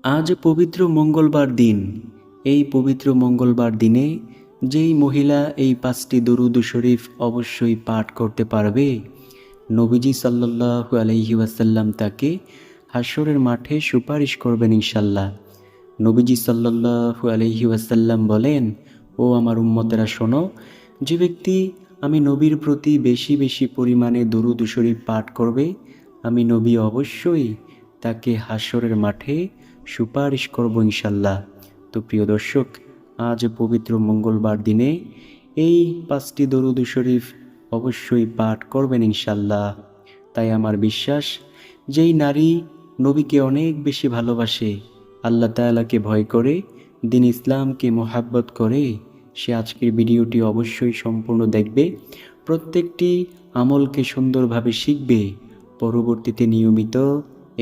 আজ পবিত্র মঙ্গলবার দিন। এই পবিত্র মঙ্গলবার দিনে যেই মহিলা এই 5টি দরুদ শরীফ অবশ্যই পাঠ করতে পারবে, নবীজি সাল্লাল্লাহু আলাইহি ওয়াসাল্লাম তাকে হাশরের মাঠে সুপারিশ করবেন ইনশাল্লাহ। নবীজি সাল্লাল্লাহু আলাইহি ওয়াসাল্লাম বলেন, ও আমার উম্মতেরা শোনো, যে ব্যক্তি আমি নবীর প্রতি বেশি বেশি পরিমাণে দরুদ শরীফ পাঠ করবে, আমি নবী অবশ্যই তাকে হাশরের মাঠে সুপারিশ করব ইনশাল্লাহ। তো প্রিয় দর্শক, আজ পবিত্র মঙ্গলবার দিনে এই 5টি দরুদ শরীফ অবশ্যই পাঠ করবেন ইনশাল্লাহ। তাই আমার বিশ্বাস, যেই নারী নবীকে অনেক বেশি ভালোবাসে, আল্লাহ তাআলাকে ভয় করে, দিন ইসলামকে মোহাব্বত করে, সে আজকের ভিডিওটি অবশ্যই সম্পূর্ণ দেখবে, প্রত্যেকটি আমলকে সুন্দরভাবে শিখবে, পরবর্তীতে নিয়মিত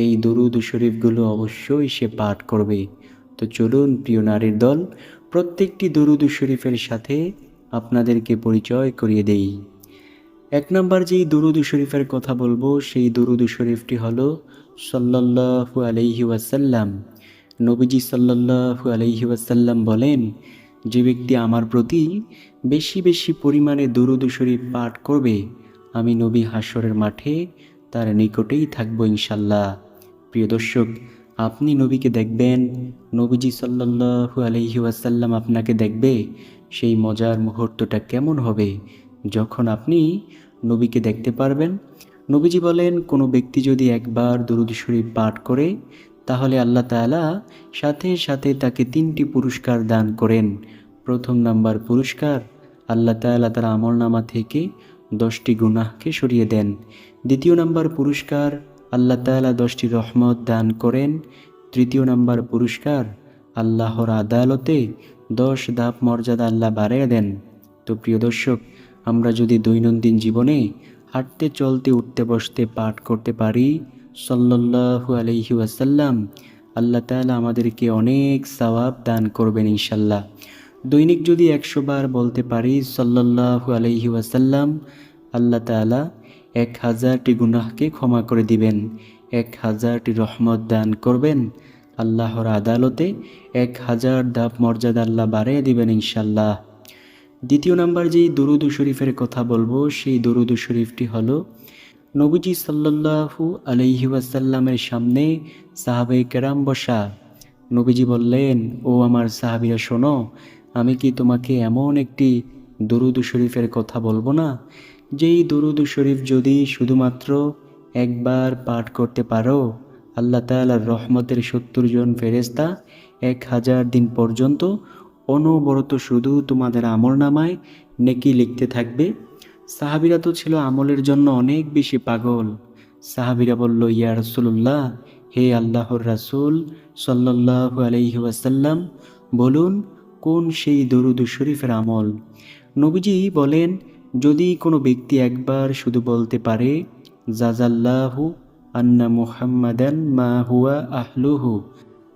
এই দরুদ শরীফগুলো অবশ্যই সে পাঠ করবে। তো চলুন প্রিয় নারীর দল, প্রত্যেকটি দরুদ শরীফের সাথে আপনাদেরকে পরিচয় করিয়ে দেই। 1 নম্বর যেই দরুদ শরীফের কথা বলবো, সেই দরুদ শরীফটি হলো সাল্লাল্লাহু আলাইহি ওয়াসাল্লাম। নবীজি সাল্লাল্লাহু আলাইহি ওয়াসাল্লাম বলেন, যে ব্যক্তি আমার প্রতি বেশি বেশি পরিমাণে দরুদ শরীফ পাঠ করবে, আমি নবী হাশরের মাঠে তার নিকটেই থাকবো ইনশাল্লাহ। প্রিয় দর্শক, আপনি নবীকে দেখবেন, নবীজি সাল্লাল্লাহু আলাইহি ওয়াসাল্লাম আপনাকে দেখবে, সেই মজার মুহূর্তটা কেমন হবে যখন আপনি নবীকে দেখতে পারবেন। নবীজি বলেন, কোনো ব্যক্তি যদি একবার দরুদ শরীফ পাঠ করে, তাহলে আল্লাহ তাআলা সাথে সাথে তাকে 3টি পুরস্কার দান করেন। প্রথম নাম্বার পুরস্কার, আল্লাহ তাআলা তার আমলনামা থেকে 10টি গুনাহকে সরিয়ে দেন। দ্বিতীয় নাম্বার পুরস্কার, আল্লাহ তাআলা 10টি রহমত দান করেন। তৃতীয় নাম্বার পুরস্কার, আল্লাহর আদালতে 10 ধাপ মর্যাদা আল্লাহ বাড়িয়ে দেন। তো প্রিয় দর্শক, আমরা যদি দৈনন্দিন জীবনে হাঁটতে চলতে উঠতে বসতে পাঠ করতে পারি সাল্লাল্লাহু আলাইহি ওয়াসাল্লাম, আল্লাহ তাআলা আমাদেরকে অনেক সওয়াব দান করবেন ইনশাল্লাহ। দৈনিক যদি 100 বার বলতে পারি সাল্লাল্লাহু আলাইহি ওয়াসাল্লাম, আল্লাহ তাআলা 1000টি গুনাহকে ক্ষমা করে দিবেন, 1000টি রহমত দান করবেন, আল্লাহর আদালতে 1000 ধাপ মর্যাদা আল্লাহ বাড়িয়ে দিবেন ইনশাল্লাহ। দ্বিতীয় নাম্বার যেই দরুদ শরীফের কথা বলবো, সেই দরুদ শরীফটি হলো নবীজি সাল্লাল্লাহু আলাইহি ওয়াসাল্লামের সামনে সাহাবায়ে কেরাম বসা। নবীজি বললেন, ও আমার সাহাবীরা শোনো, আমি কি তোমাকে এমন একটি দরুদ শরীফের কথা বলবো না, যেই দরুদ শরীফ যদি শুধুমাত্র একবার পাঠ করতে পারো, আল্লাহ তাআলার রহমতের 70 জন ফেরেশতা 1000 দিন পর্যন্ত অনবরত শুধু তোমাদের আমলনামায় নেকি লিখতে থাকবে। সাহাবীরা তো ছিল আমলের জন্য অনেক বেশি পাগল। সাহাবীরা বলল, ইয়া রাসূলুল্লাহ, হে আল্লাহর রাসূল সাল্লাল্লাহু আলাইহি ওয়াসাল্লাম, বলুন কোন সেই দরুদ শরীফের আমল। নবীজি বলেন, যদি কোনো ব্যক্তি একবার শুধু বলতে পারে, জাযাল্লাহু আন্না মুহাম্মাদান মা হুয়া আহলুহু,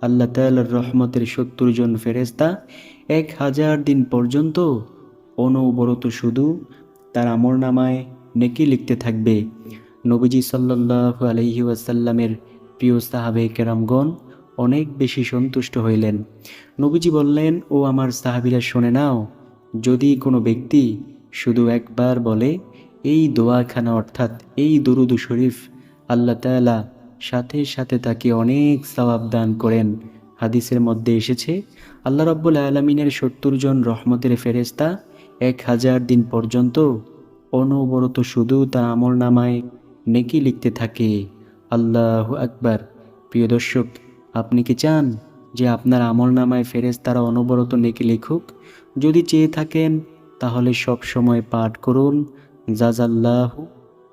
আল্লাহ তাআলার রহমতের 70 জন ফেরেশতা 1000 দিন পর্যন্ত অনবরত শুধু তার আমলনামায় নেকি লিখতে থাকবে। নবীজি সাল্লাল্লাহু আলাইহি ওয়াসাল্লামের প্রিয় সাহাবে কেরামগণ অনেক বেশি সন্তুষ্ট হইলেন। নবীজি বললেন, ও আমার সাহাবীরা শুনে নাও, যদি কোনো ব্যক্তি শুধু একবার বলে এই দোয়াখানা অর্থাৎ এই দরুদ শরীফ, আল্লাহ তাআলা সাথে সাথে তাকে অনেক সওয়াব দান করেন। হাদিসের মধ্যে এসেছে, আল্লাহ রাব্বুল আলামিনের 70 জন রহমতের ফেরেশতা 1000 দিন পর্যন্ত অনবরত শুধু তার আমলনামায় নেকি লিখতে থাকে। আল্লাহু আকবার। প্রিয় দর্শক, আপনি কি চান যে আপনার আমলনামায় ফেরেশতারা অনবরত নেকি লিখুক? যদি চেয়ে থাকেন, তাহলে সব সময় পাঠ করুন, জাযাল্লাহু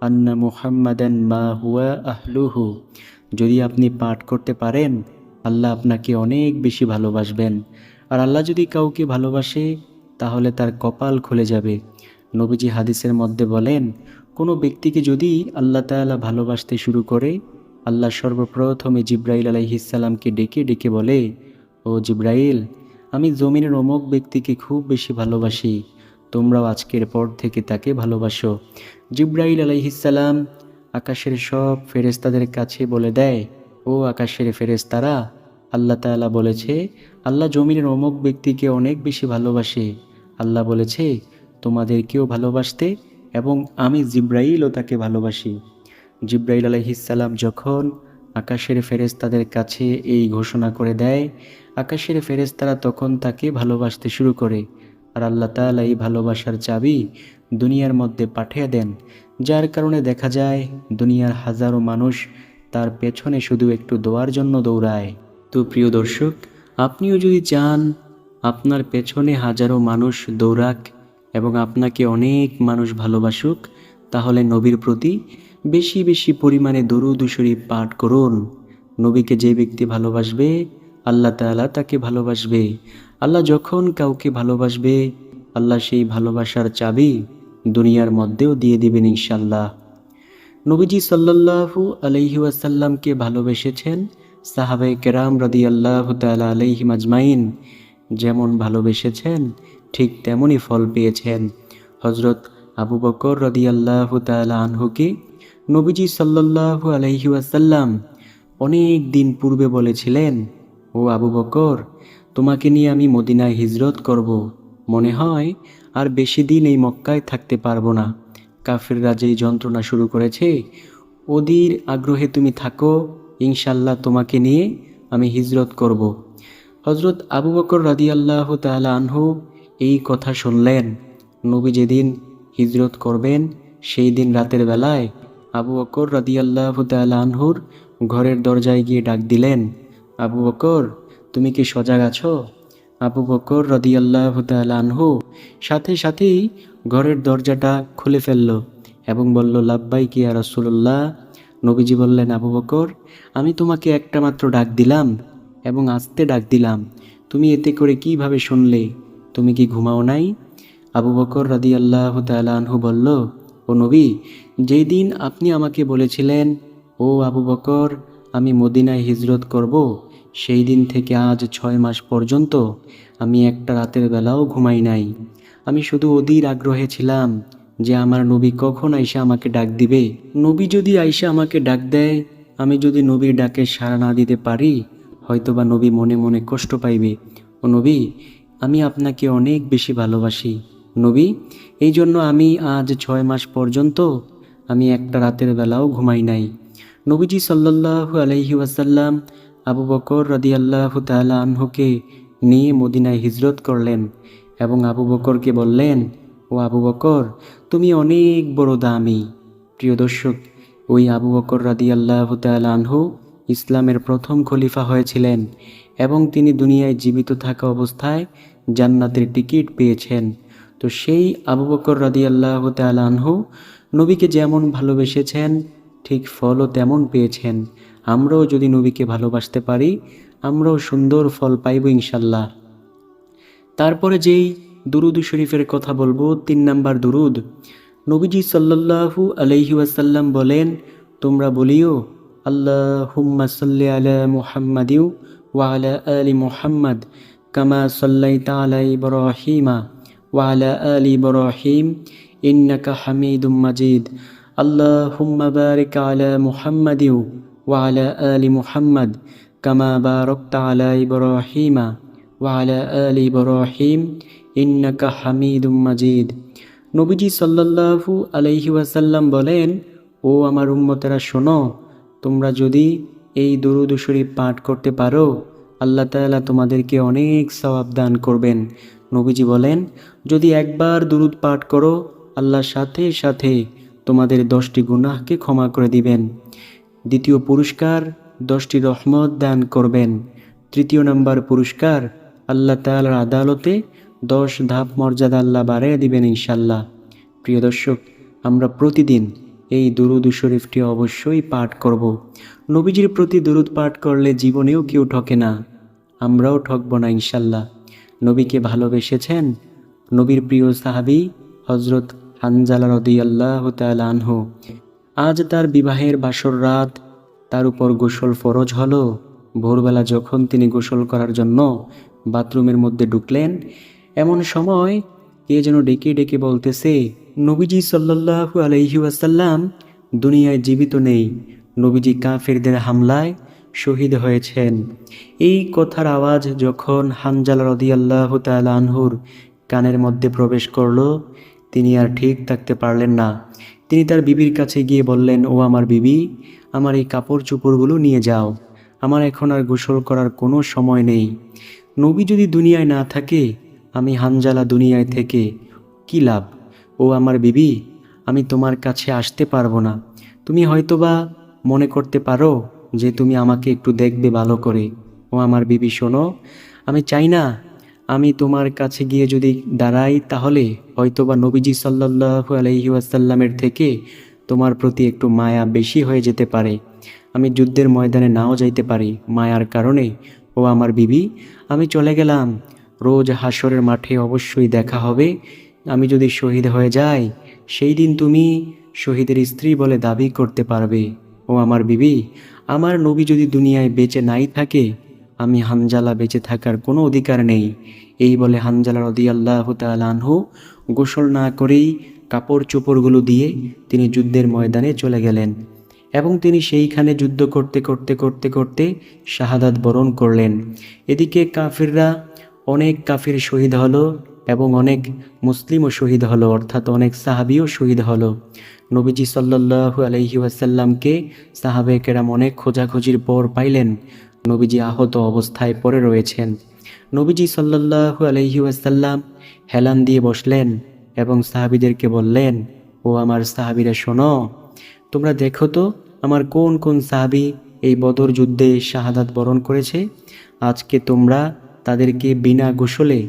আন্না মুহাম্মাদান মা হুয়া আহলুহু। যদি আপনি পাঠ করতে পারেন, আল্লাহ আপনাকে অনেক বেশি ভালোবাসবেন। আর আল্লাহ যদি কাউকে ভালোবাসে, তাহলে তার কপাল খুলে যাবে। নবীজি হাদিসের মধ্যে বলেন, কোনো ব্যক্তিকে যদি আল্লাহ তাআলা ভালোবাসতে শুরু করে, আল্লাহ সর্বপ্রথমে জিব্রাইল আলাইহিস সালামকে ডেকে ডেকে বলে, ও জিব্রাইল, আমি জমিনের অমুক ব্যক্তিকে খুব বেশি ভালোবাসি, তোমরাও আজকের পর থেকে তাকে ভালোবাসো। জিব্রাইল আলাইহিস সালাম আকাশের সব ফেরেশতাদের কাছে বলে দেয়, ও আকাশের ফেরেশতারা, আল্লাহ তাআলা বলেছে, আল্লাহ জমিনের অমুক ব্যক্তিকে অনেক বেশি ভালোবাসে। আল্লাহ বলেছে তোমাদেরকেও ভালোবাসতে, এবং আমি জিব্রাইলও তাকে ভালোবাসি। জিব্রাইল আলাইহিসসালাম যখন আকাশের ফেরেশতাদের কাছে এই ঘোষণা করে দেয়, আকাশের ফেরেশতারা তখন তাকে ভালোবাসতে শুরু করে। আর আল্লাহ তাআলা এই ভালোবাসার চাবি দুনিয়ার মধ্যে পাঠিয়ে দেন, যার কারণে দেখা যায় দুনিয়ার হাজারো মানুষ তার পেছনে শুধু একটু দোয়ার জন্য দৌড়ায়। তো প্রিয় দর্শক, আপনিও যদি চান আপনার পেছনে হাজারো মানুষ দৌড়াক এবং আপনাকে অনেক মানুষ ভালোবাসুক, তাহলে নবীর প্রতি বেশি বেশি পরিমাণে দরুদ শরীফ পাঠ করুন। নবীকে যে ব্যক্তি ভালোবাসবে, আল্লাহ তাআলা তাকে ভালোবাসবে। আল্লাহ যখন কাউকে ভালোবাসবে, আল্লাহ সেই ভালোবাসার চাবি দুনিয়ার মধ্যেও দিয়ে দিবেন ইনশাল্লাহ। নবীজি সাল্লাল্লাহু আলাইহি ওয়াসাল্লামকে ভালোবেসেছেন সাহাবায়ে কেরাম রাদিয়াল্লাহু তাআলা আলাইহিম আজমাইন। যেমন ভালোবেসেছেন ঠিক তেমনই ফল পেয়েছেন। হযরত আবু বকর রাদিয়াল্লাহু তাআলা আনহুকে নবীজি সাল্লাল্লাহু আলাইহি ওয়াসাল্লাম অনেক দিন পূর্বে বলেছিলেন, ও আবু বকর, তোমাকে নিয়ে আমি মদিনায় হিজরত করব। মনে হয় আর বেশি দিন এই মক্কায় থাকতে পারবো না। কাফিররা যেই যন্ত্রণা শুরু করেছে, ওদের আগ্রহে তুমি থাকো, ইনশাল্লাহ তোমাকে নিয়ে আমি হিজরত করব। হযরত আবু বকর রাদিয়াল্লাহু তাআলা আনহু এই কথা শুনলেন। নবী যেদিন হিজরত করবেন সেই দিন রাতের বেলায় আবু বকর রাদিয়াল্লাহু তাআলা আনহুর ঘরের দরজায় গিয়ে ডাক দিলেন, আবু বকর, তুমি কি সজাগ আছো? আবু বকর রাদিয়াল্লাহু তাআলা আনহু সাথে সাথেই ঘরের দরজাটা খুলে ফেলল এবং বলল, লাব্বাইক ইয়া রাসূলুল্লাহ। নবীজি বললেন, আবু বকর, আমি তোমাকে একটা মাত্র ডাক দিলাম এবং আস্তে ডাক দিলাম, তুমি এতে করে কিভাবে শুনলে? তুমি কি ঘুমাও নাই? আবু বকর রাদিয়াল্লাহু তাআলা আনহু বলল, ও নবী, যেই দিন আপনি আমাকে বলেছিলেন, ও আবু বকর, আমি মদিনায় হিজরত করব, সেই দিন থেকে আজ 6 মাস পর্যন্ত আমি একটা রাতের বেলাও ঘুমাই নাই। আমি শুধু অধীর আগ্রহে ছিলাম যে আমার নবী কখন আইসা আমাকে ডাক দিবে। নবী যদি আইসা আমাকে ডাক দেয়, আমি যদি নবীর ডাকে সাড়া না দিতে পারি, হয়তোবা নবী মনে মনে কষ্ট পাইবে। ও নবী, আমি আপনাকে অনেক বেশি ভালোবাসি নবী, এই জন্য আমি আজ 6 মাস পর্যন্ত আমি একটা রাতের বেলাও ঘুমাই নাই। নবীজি সাল্লাল্লাহু আলাইহি ওয়াসাল্লাম আবু বকর রাদিয়াল্লাহু তাআলা আনহুকে নিয়ে মদিনায় হিজরত করলেন এবং আবু বকরকে বললেন, ও আবু বকর, তুমি অনেক বড় দামি। প্রিয় দর্শক, ওই আবু বকর রাদিয়াল্লাহু তাআলা আনহু ইসলামের প্রথম খলিফা হয়েছিলেন এবং তিনি দুনিয়ায় জীবিত থাকা অবস্থায় জান্নাতের টিকিট পেয়েছেন। তো সেই আবু বকর রাদিয়াল্লাহু তাআলা আনহু নবীকে যেমন ভালোবেসেছেন, ঠিক ফলও তেমন পেয়েছেন। আমরাও যদি নবীকে ভালোবাসতে পারি, আমরাও সুন্দর ফল পাইব ইনশাল্লাহ। তারপরে যেই দুরুদ শরীফের কথা বলবো, 3 নাম্বার দুরুদ। নবীজি সাল্লাল্লাহু আলাইহি ওয়াসাল্লাম বলেন, তোমরা বলিও, আল্লাহুম্মা সাল্লি আলা মুহাম্মাদিন ওয়া আলা আলি মুহাম্মাদ কামা সাল্লাইতা আলা ইব্রাহিমা ওয়া আলা আলি ইব্রাহিম ইন্নাকা হামিদুম মাজিদ। আল্লাহুম্মা বারিক আলা মুহাম্মাদিন ওয়া আলা আলি মুহাম্মাদ কামা বারাকতা আলা ইব্রাহিমা ওয়া আলা আলি ইব্রাহিম ইন্নাকা হামিদুম মাজিদ। নবীজি সাল্লাল্লাহু আলাইহি ওয়াসাল্লাম বলেন, ও আমার উম্মতেরা শোনো, তোমরা যদি এই দুরূদ শরীফ পাঠ করতে পারো, আল্লাহ তাআলা তোমাদেরকে অনেক সওয়াব দান করবেন। নবীজি বলেন, যদি একবার দুরূদ পাঠ করো, আল্লাহ সাথে সাথে তোমাদের 10টি গুনাহকে ক্ষমা করে দিবেন। দ্বিতীয় পুরস্কার, 10টি রহমত দান করবেন। তৃতীয় নাম্বার পুরস্কার, আল্লাহ তাআলার আদালতে 10 ধাপ মর্যাদা আল্লাহ বাড়িয়ে দিবেন ইনশাল্লাহ। প্রিয় দর্শক, আমরা প্রতিদিন এই দুরূদ শরীফটি অবশ্যই পাঠ করব। নবীজির প্রতি দুরূদ পাঠ করলে জীবনেও কেউ ঠকে না, আমরাও ঠকব না ইনশাল্লাহ। নবীকে ভালোবেসেছেন নবীর প্রিয় সাহাবী হযরত হানজালা রাদিয়াল্লাহু তাআলা আনহু। আজ তার বিবাহের বাসর রাত, তার উপর গোসল ফরজ হলো। ভোরবেলা যখন তিনি গোসল করার জন্য বাথরুমের মধ্যে ঢুকলেন, এমন সময় কে যেন ডেকে ডেকে বলতেছে, নবীজি সাল্লাল্লাহু আলাইহি ওয়াসাল্লাম দুনিয়ায় জীবিত নেই। নবীজি কাফেরদের হামলায় শহীদ হয়েছেন। এই কথার আওয়াজ যখন হানজালা রাদিয়াল্লাহু তাআলা আনহুর কানের মধ্যে প্রবেশ করল, তিনি আর ঠিক থাকতে পারলেন না। তিনি তার বিবির কাছে গিয়ে বললেন, ও আমার বিবি, আমার এই কাপড় চোপড়গুলো নিয়ে যাও, আমার এখন আর গোসল করার কোনো সময় নেই। নবী যদি দুনিয়ায় না থাকে, আমি হানজালা দুনিয়ায় থেকে কী লাভ? ও আমার বিবি, আমি তোমার কাছে আসতে পারবো না। তুমি হয়তোবা মনে করতে পারো যে তুমি আমাকে একটু দেখবে ভালো করে। ও আমার বিবি শোনো, আমি চাই না আমি তোমার কাছে গিয়ে যদি দাঁড়াই, তাহলে হয়তোবা নবীজি সাল্লাল্লাহু আলাইহি ওয়াসাল্লামের থেকে তোমার প্রতি একটু মায়া বেশি হয়ে যেতে পারে। আমি যুদ্ধের ময়দানে নাও যাইতে পারি মায়ার কারণে। ও আমার বিবি, আমি চলে গেলাম। রোজ হাসরের মাঠে অবশ্যই দেখা হবে। আমি যদি শহীদ হয়ে যাই, সেই দিন তুমি শহীদের স্ত্রী বলে দাবি করতে পারবে। ও আমার বিবি, আমার নবী যদি দুনিয়ায় বেঁচে নাই থাকে, আমি হানজালা বেঁচে থাকার কোনো অধিকার নেই। এই বলে হানজালা রাদিয়াল্লাহু তাআলা আনহু গোসল না করেই কাপড় চোপড়গুলো দিয়ে তিনি যুদ্ধের ময়দানে চলে গেলেন এবং তিনি সেইখানে যুদ্ধ করতে করতে করতে করতে শাহাদাত বরণ করলেন। এদিকে কাফিররা, অনেক কাফির শহীদ হলো এবং অনেক মুসলিমও শহীদ হলো, অর্থাৎ অনেক সাহাবীও শহীদ হলো। নবীজি সাল্লাল্লাহু আলাইহি ওয়াসাল্লামকে সাহাবে কেরাম অনেক খোঁজাখুঁজির পর পাইলেন। নবীজি আহত অবস্থায় পড়ে রয়েছেন। নবীজি সাল্লাল্লাহু আলাইহি ওয়াসাল্লাম হেলান দিয়ে বসলেন এবং সাহাবীদেরকে বললেন, ও আমার সাহাবীরা শোনো, তোমরা দেখো তো আমার কোন কোন সাহাবী এই বদর যুদ্ধে শাহাদাত বরণ করেছে। আজকে তোমরা তাদেরকে বিনা গোসলে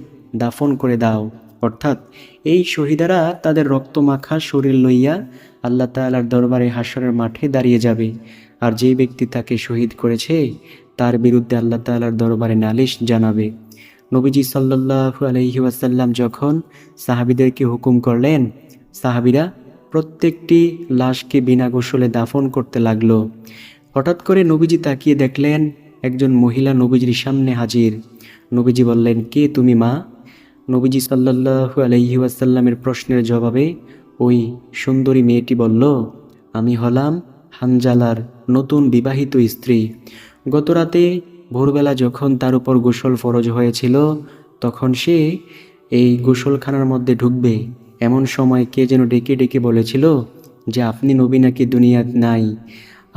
দাফন করে দাও। অর্থাৎ এই শহীদারা তাদের রক্তমাখা শরীর লইয়া আল্লাহ তাআলার দরবারে হাসরের মাঠে দাঁড়িয়ে যাবে। আর যে ব্যক্তি তাকে শহীদ করেছে, তার বিরুদ্ধে আল্লাহ তাআলার দরবারে নালিশ জানাবে। নবীজি সাল্লাল্লাহু আলাইহি ওয়াসাল্লাম যখন সাহাবীদেরকে হুকুম করলেন, সাহাবীরা প্রত্যেকটি লাশকে বিনা গোসলে দাফন করতে লাগলো। হঠাৎ করে নবীজি তাকিয়ে দেখলেন একজন মহিলা নবীজির সামনে হাজির। নবীজি বললেন, কে তুমি মা? নবীজি সাল্লাল্লাহু আলাইহি ওয়াসাল্লামের প্রশ্নের জবাবে ওই সুন্দরী মেয়েটি বলল, আমি হলাম হানজালার নতুন বিবাহিত স্ত্রী। গতরাতে ভোরবেলা যখন তার উপর গোসল ফরজ হয়েছিল, তখন সে এই গোসলখানার মধ্যে ঢুকবে এমন সময় কে যেন ডেকে ডেকে বলেছিল যে আপনি নবী নাকি দুনিয়াত নাই,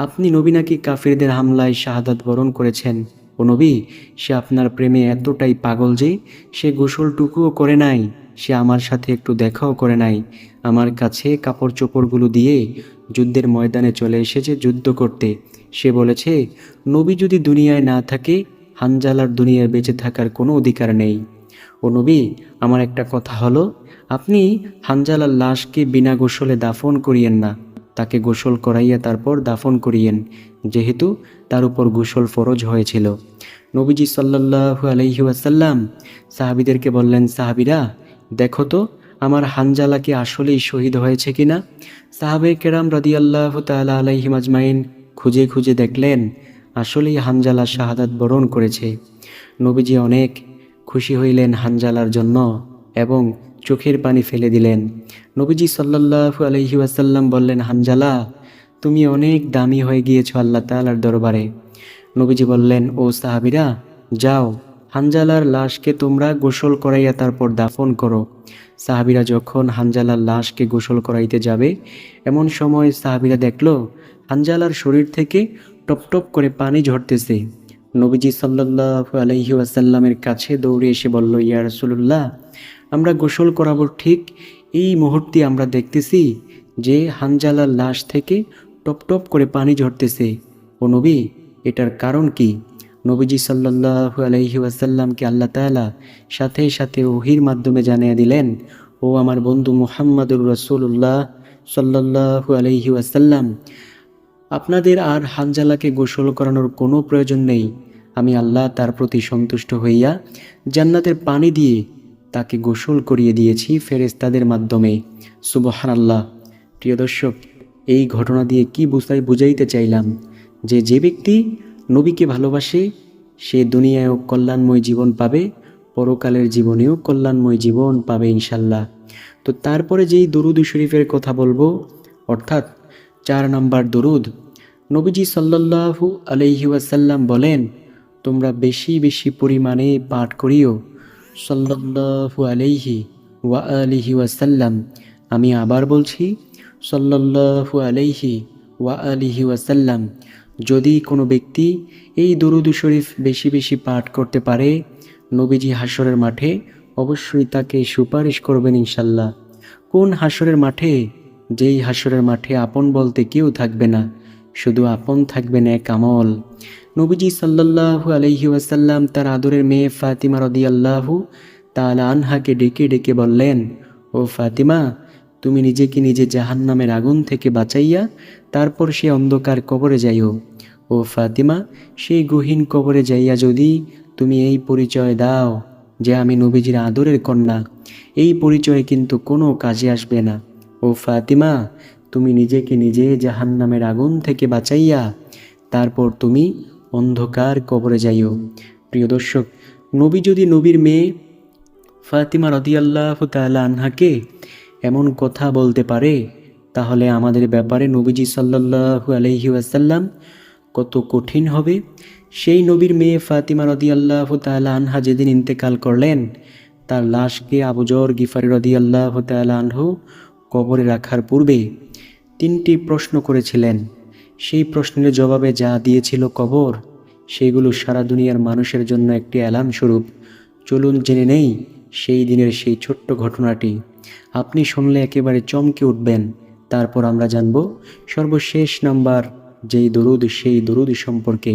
আপনি নবী নাকি কাফিরদের হামলায় শাহাদাত বরণ করেছেন। ও নবী, সে আপনার প্রেমে এতটাই পাগল যে সে গোসলটুকুও করে নাই, সে আমার সাথে একটু দেখাও করে নাই, আমার কাছে কাপড় চোপড়গুলো দিয়ে যুদ্ধের ময়দানে চলে এসেছে যুদ্ধ করতে। সে বলেছে নবী যদি দুনিয়ায় না থাকে, হানজালার দুনিয়ায় বেঁচে থাকার কোনো অধিকার নেই। ও নবী, আমার একটা কথা হলো, আপনি হানজালার লাশকে বিনা গোসলে দাফন করিয়েন না, তাকে গোসল করাইয়া তারপর দাফন করিয়েন, যেহেতু তার উপর গোসল ফরজ হয়েছিল। নবীজি সাল্লাল্লাহু আলাইহি ওয়াসাল্লাম সাহাবীদেরকে বললেন, সাহাবীরা দেখো তো আমার হানজালা কি আসলেই শহীদ হয়েছে কিনা। সাহাবে কেরাম রাদিয়াল্লাহু তাআলা আলাইহিম আজমাইন খুঁজে খুঁজে দেখলেন আসলেই হানজালা শাহাদাত বরণ করেছে। নবীজি অনেক খুশি হইলেন হানজালার জন্য এবং চোখের পানি ফেলে দিলেন। নবীজি সাল্লাল্লাহু আলাইহি ওয়াসাল্লাম বললেন, হানজালা তুমি অনেক দামি হয়ে গিয়েছো আল্লাহ তাআলার দরবারে। নবীজি বললেন, ও সাহাবীরা যাও, হানজালার লাশকে তোমরা গোসল করাইয়া তারপর দাফন করো। সাহাবীরা যখন হানজালার লাশকে গোসল করাইতে যাবে, এমন সময় সাহাবীরা দেখল হানজালার শরীর থেকে টপ টপ করে পানি ঝরতেছে। নবীজি সাল্লাল্লাহু আলাইহি ওয়াসাল্লামের কাছে দৌড়ে এসে বলল, ইয়া রাসূলুল্লাহ, আমরা গোসল করাবো ঠিক এই মুহূর্তে আমরা দেখতেছি যে হানজালার লাশ থেকে টপ টপ করে পানি ঝরতেছে। ও নবী, এটার কারণ কি? নবীজি সাল্লাল্লাহু আলাইহি ওয়াসাল্লামকে আল্লাহ তাআলা সাথে সাথে ওহীর মাধ্যমে জানিয়ে দিলেন, ও আমার বন্ধু মুহাম্মাদুর রাসূলুল্লাহ সাল্লাল্লাহু আলাইহি ওয়াসাল্লাম, আপনাদের আর হানজালাকে গোসল করানোর কোনো প্রয়োজন নেই। আমি আল্লাহ তার প্রতি সন্তুষ্ট হইয়া জান্নাতের পানি দিয়ে তাকে গোসল করিয়ে দিয়েছি ফেরেশতাদের মাধ্যমে। সুবহানাল্লাহ। প্রিয় দর্শক, এই ঘটনা দিয়ে কি বুঝাইতে চাইলাম যে যে ব্যক্তি নবীকে ভালোবাসে সে দুনিয়ায়ও কল্যাণময় জীবন পাবে, পরকালের জীবনেও কল্যাণময় জীবন পাবে ইনশাল্লাহ। তো তারপরে যেই দরুদ শরীফের কথা বলবো, অর্থাৎ 4 নম্বর দরুদ, নবীজি সাল্লাল্লাহু আলাইহি ওয়াসাল্লাম বলেন, তোমরা বেশি বেশি পরিমাণে পাঠ করিও সাল্লাল্লাহু আলাইহি ওয়া আলিহি ওয়াসাল্লাম। আমি আবার বলছি, সাল্লাল্লাহু আলাইহি ওয়া আলিহি ওয়াসাল্লাম। যদি কোনো ব্যক্তি এই দরুদ শরীফ বেশি বেশি পাঠ করতে পারে, নবীজি হাসরের মাঠে অবশ্যই তাকে সুপারিশ করবেন ইনশাল্লাহ। কোন হাসরের মাঠে? যেই হাসরের মাঠে আপন বলতে কেউ থাকবে না, শুধু আপন থাকবে নেক আমল। নবীজি সাল্লাল্লাহু আলাইহি ওয়াসাল্লাম তার আদরের মেয়ে ফাতিমা রাদিয়াল্লাহু তাআলা আনহাকে ডেকে ডেকে বললেন, ও ফাতিমা, তুমি নিজেকে নিজে জাহান্নামের আগুন থেকে বাঁচাইয়া তারপর সে অন্ধকার কবরে যাইও। ও ফাতিমা, সেই গহীন কবরে যাইয়া যদি তুমি এই পরিচয় দাও যে আমি নবীজির আদরের কন্যা, এই পরিচয় কিন্তু কোনো কাজে আসবে না। ও ফাতিমা, তুমি নিজেকে নিজে জাহান্নামের আগুন থেকে বাঁচাইয়া তারপর তুমি অন্ধকার কবরে যাইও। প্রিয় দর্শক, নবী যদি নবীর মেয়ে ফাতিমা রাদিয়াল্লাহু তাআলা আনহাকে এমন কথা বলতে পারে, তাহলে আমাদের ব্যাপারে নবীজি সাল্লাল্লাহু আলাইহি ওয়াসাল্লাম কত কঠিন হবে। সেই নবীর মেয়ে ফাতিমা রাদিয়াল্লাহু তাআলা আনহা যেদিন ইন্তেকাল করলেন, তার লাশকে আবু যর গিফারি রাদিয়াল্লাহু তাআলা আনহু কবরে রাখার পূর্বে 3টি প্রশ্ন করেছিলেন। সেই প্রশ্নের জবাবে যা দিয়েছিল কবর, সেগুলো সারা দুনিয়ার মানুষের জন্য একটি অ্যালার্ম স্বরূপ। চলুন জেনে নেই সেই দিনের সেই ছোট্ট ঘটনাটি। আপনি শুনলে একেবারে চমকে উঠবেন। তারপর আমরা জানব সর্বশেষ নাম্বার যেই দরুদ, সেই দরুদ সম্পর্কে।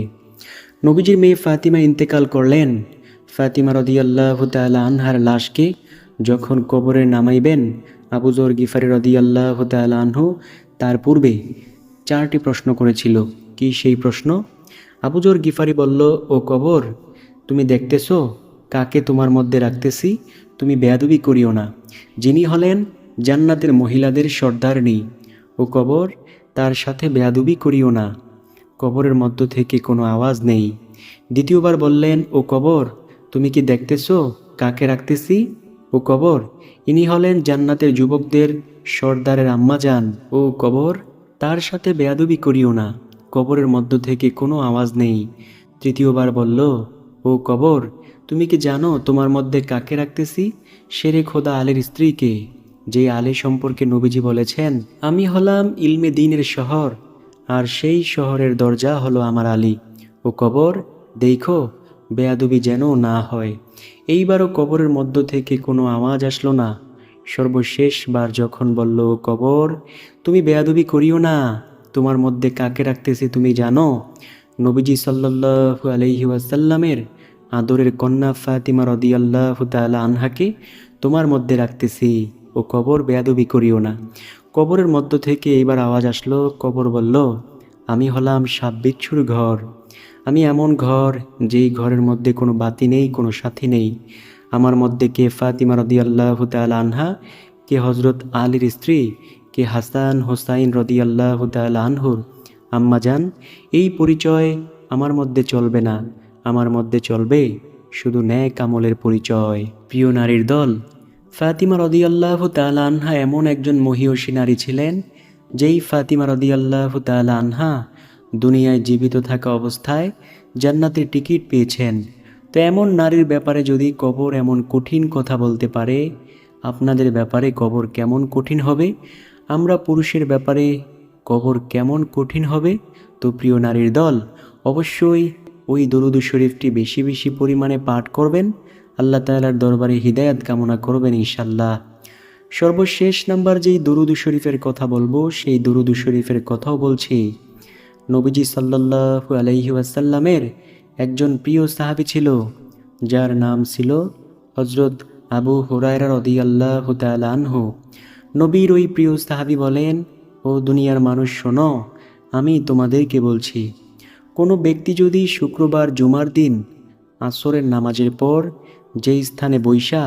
নবীজির মেয়ে ফাতিমা ইন্তেকাল করলেন। ফাতিমা রাদিয়াল্লাহু তাআলা আনহার লাশকে যখন কবরে নামাইবেন, আবু যর গিফারি রাদিয়াল্লাহু তাআলা আনহু তার পূর্বে 4টি প্রশ্ন করেছিল। কি সেই প্রশ্ন? আবু যর গিফারি বলল, ও কবর, তুমি দেখতেছো কাকে তোমার মধ্যে রাখতেছি? তুমি বেয়াদবি করিও না। যিনি হলেন জান্নাতের মহিলাদের সর্দারনী। ও কবর, তার সাথে বেয়াদবি করিও না। কবরের মধ্য থেকে কোনো আওয়াজ নেই। দ্বিতীয়বার বললেন, ও কবর, তুমি কি দেখতেছো কাকে রাখতেছি? ও কবর, ইনি হলেন জান্নাতের যুবকদের সর্দারের আম্মাজান। ও কবর, তার সাথে বেয়াদবি করিও না। কবরের মধ্য থেকে কোনো আওয়াজ নেই। তৃতীয়বার বলল, ও কবর, তুমি কি জানো তোমার মধ্যে কাকে রাখতেছি? শেরে খোদা আলীর স্ত্রীকে, যে আলী সম্পর্কে নবীজি বলেছেন, আমি হলাম ইলমে দ্বীনের শহর, আর সেই শহরের দরজা হলো আমার আলী। ও কবর, দেখো বেয়াদবি যেন না হয়। এইবারও কবরের মধ্য থেকে কোনো আওয়াজ আসলো না। সর্বশেষবার যখন বলল, ও কবর, তুমি বেয়াদবি করিও না, তোমার মধ্যে কাকে রাখতেছি তুমি জানো? নবীজি সাল্লাল্লাহু আলাইহি ওয়াসাল্লামের আদরের কন্যা ফাতিমা রাদিয়াল্লাহু তাআলা আনহাকে তোমার মধ্যে রাখতেছি। ও কবর, বেয়াদবি করিও না। কবরের মধ্য থেকে এইবার আওয়াজ আসলো। কবর বলল, আমি হলাম সাপ বিচ্ছুর ঘর। আমি এমন ঘর যেই ঘরের মধ্যে কোনো বাতি নেই, কোনো সাথী নেই। আমার মধ্যে কে ফাতিমা রাদিয়াল্লাহু তাআলা আনহা, কে হযরত আলীর স্ত্রী, কে হাসান হোসাইন রাদিয়াল্লাহু তাআলা আনহুর আম্মাজান, এই পরিচয় আমার মধ্যে চলবে না। আমার মধ্যে চলবে শুধু নেক আমলের পরিচয়। প্রিয় নারীর দল, ফাতিমা রাদিয়াল্লাহু তাআলা আনহা এমন একজন মহিয়সী নারী ছিলেন, যেই ফাতিমা রাদিয়াল্লাহু তাআলা আনহা দুনিয়ায় জীবিত থাকা অবস্থায় জান্নাতের টিকিট পেয়েছেন। তো এমন নারীর ব্যাপারে যদি কবর এমন কঠিন কথা বলতে পারে, আপনাদের ব্যাপারে কবর কেমন কঠিন হবে? আমরা পুরুষের ব্যাপারে কবর কেমন কঠিন হবে? তো প্রিয় নারীর দল, অবশ্যই ওই দরুদ শরীফটি বেশি বেশি পরিমাণে পাঠ করবেন। আল্লাহ তাআলার দরবারে হিদায়াত কামনা করবেন ইনশাল্লাহ। সর্বশেষ নাম্বার যেই দরুদ শরীফের কথা বলবো, সেই দরুদ শরীফের কথাও বলছি। নবীজি সাল্লাল্লাহু আলাইহি ওয়াসাল্লামের একজন প্রিয় সাহাবী ছিল, যার নাম ছিল হযরত আবু হুরায়রা রাদিয়াল্লাহু তাআলা আনহু। নবীর ওই প্রিয় সাহাবী বলেন, ও দুনিয়ার মানুষ শোনো, আমি তোমাদেরকে বলছি, কোনো ব্যক্তি যদি শুক্রবার জুমার দিন আসরের নামাজের পর যেই স্থানে বৈশা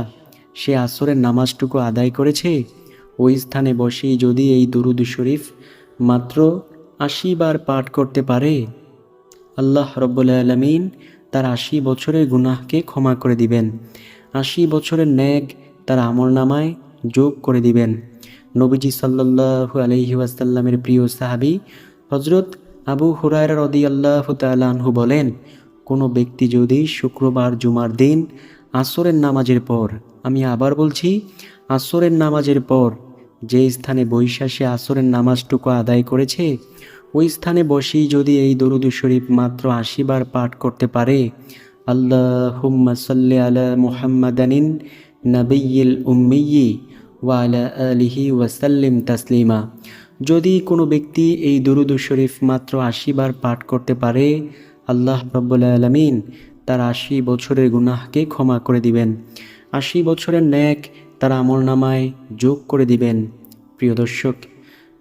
সে আসরের নামাজটুকু আদায় করেছে, ওই স্থানে বসেই যদি এই দরুদ শরীফ মাত্র 80 বার পাঠ করতে পারে, আল্লাহ রব্বুল আলামিন তার 80 বছরের গুনাহকে ক্ষমা করে দিবেন। 80 বছরের নেক তার আমলনামায় যোগ করে দিবেন। নবীজি সাল্লাল্লাহু আলাইহি ওয়াসাল্লামের প্রিয় সাহাবী হযরত আবু হুরায়রা রাদিয়াল্লাহু তাআলা আনহু বলেন, কোনো ব্যক্তি যদি শুক্রবার জুমার দিন আসরের নামাজের পর, আমি আবার বলছি, আসরের নামাজের পর যে স্থানে বৈশা সে আসরের নামাজটুকু আদায় করেছে, ওই স্থানে বসেই যদি এই দরুদ শরীফ মাত্র ৮০ বার পাঠ করতে পারে, আল্লাহুম্মা সাল্লি আলা মুহাম্মাদানিন নাবিয়্যিল উম্মিয়্যি ওয়া আলা আলিহি ওয়া সাল্লিম তাসলিমা, যদি কোনো ব্যক্তি এই দরুদ শরীফ মাত্র ৮০ বার পাঠ করতে পারে, আল্লাহ রাব্বুল আলামিন তার ৮০ বছরের গুনাহকে ক্ষমা করে দিবেন, ৮০ বছরের ন্যাক তার আমলনামায় যোগ করে দিবেন। প্রিয় দর্শক,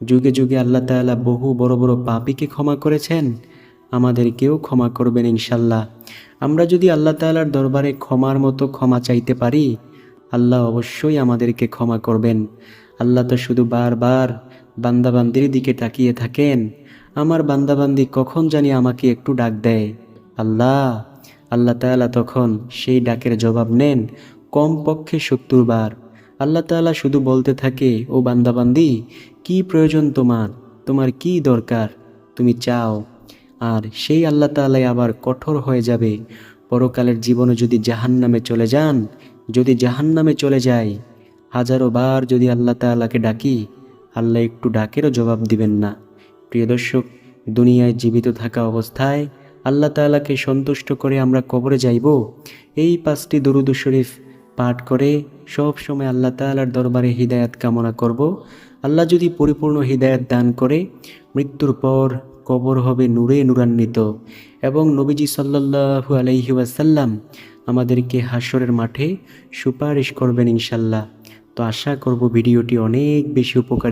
যুগে যুগে আল্লাহ তাআলা বহু বড় বড় পাপীকে ক্ষমা করেছেন, আমাদেরকেও ক্ষমা করবেন ইনশাল্লাহ। আমরা যদি আল্লাহ তাআলার দরবারে ক্ষমার মতো ক্ষমা চাইতে পারি, আল্লাহ অবশ্যই আমাদেরকে ক্ষমা করবেন। আল্লাহ তো শুধু বারবার বান্দাবান্দির দিকে তাকিয়ে থাকেন, আমার বান্দাবান্দি কখন জানি আমাকে একটু ডাক দেয়, আল্লাহ আল্লাহ তাআলা তখন সেই ডাকের জবাব নেন কমপক্ষে ৭০ বার। আল্লাহ তাআলা শুধু বলতে থাকে, ও বান্দাবান্দি, কি প্রয়োজন তোমার, তোমার কি দরকার, তুমি চাও। আর সেই আল্লাহ তাআলাই আবার কঠোর হয়ে যাবে, পরকালের জীবনে যদি জাহান্নামে চলে যান, যদি জাহান্নামে চলে যায়, হাজারো বার যদি আল্লাহ তাআলাকে ডাকি, আল্লাহ একটু ডাকেরও জবাব দিবেন না। প্রিয় দর্শক, দুনিয়ায় জীবিত থাকা অবস্থায় আল্লাহ তাআলাকে সন্তুষ্ট করে আমরা কবরে যাইব, এই ৫টি দরুদ শরীফ পাঠ করে সব সময় আল্লাহ তাআলার দরবারে হিদায়াত কামনা করব। আল্লাহ যদি পরিপূর্ণ হিদায়াত দান করে, মৃত্যুর পর কবর হবে নূরে নূরান্বিত এবং নবীজি সাল্লাল্লাহু আলাইহি ওয়াসাল্লাম আমাদেরকে হাশরের মাঠে সুপারিশ করবেন ইনশাল্লাহ। তো আশা করব ভিডিওটি অনেক বেশি উপকারী